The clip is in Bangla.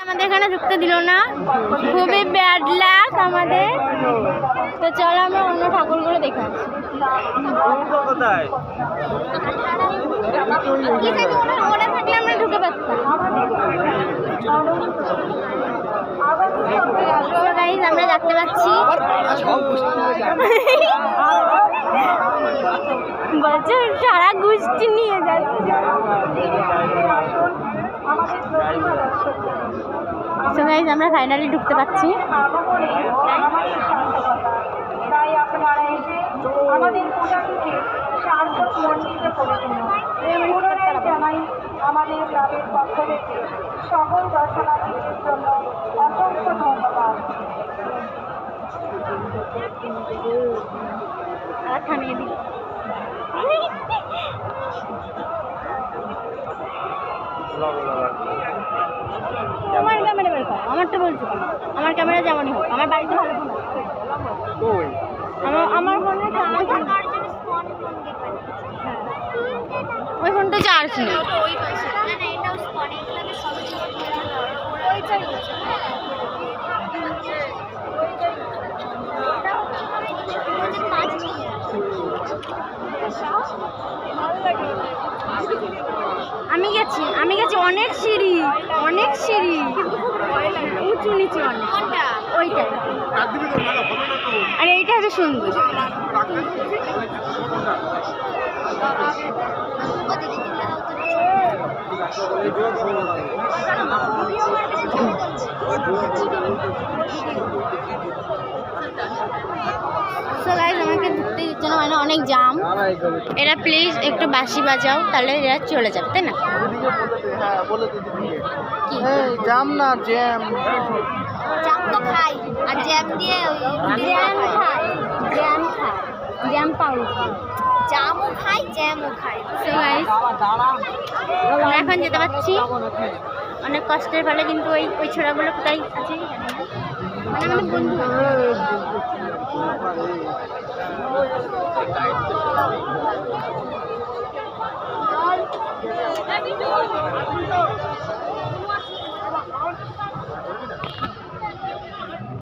আমাদের এখানে ঢুকতে দিল না, খুবই ব্যাড লাক আমাদের। তো চলো আমরা অন্য ঠাকুরগুলো দেখে আসি। ওরা থাকলে আমরা ঢুকে পারতাম। আমরা দেখতে পাচ্ছি বলছে সারা গোষ্ঠী নিয়ে যাচ্ছে। সো গাইস আমরা ফাইনালি ঢুকতে পাচ্ছি। তাই আপনারা এসে আমাদের পূজাটিকে সার্থক মন্দিরে করে তুলুন। পুনরায় জানাই আমাদের গ্রামের পক্ষ থেকে সকল দর্শনার্থীদের জন্য অসংখ্য ধন্যবাদ। থামিয়ে দিই। আমার ক্যামেরা বের কর, আমারটা বলছো আমার ক্যামেরা যেমনই হোক, আমার বাড়িতে ভালো ফোন আছে। আমার ফোনে ওই ফোনটা চার্জ নেই। আমি গেছি অনেক সিঁড়ি উঁচু নিচে অনেক। ওইটা আর এইটা হবে সুন্দর। আমাকে ঢুকতে দিচ্ছে না, মানে অনেক জাম। এরা প্লিজ একটু বাঁশি বাজাও, তাহলে এরা চলে যাবে, তাই না? জাম না জ্যাম, জাম তো খাই, আর জ্যাম দিয়ে জ্যাম পাউরুটি, জামও খাই জ্যামও খাই। আমরা এখন যেতে পারছি অনেক কষ্টের ফলে, কিন্তু ওই ছোড়াগুলো কোথায় আছে মানে আমাদের বন্ধু।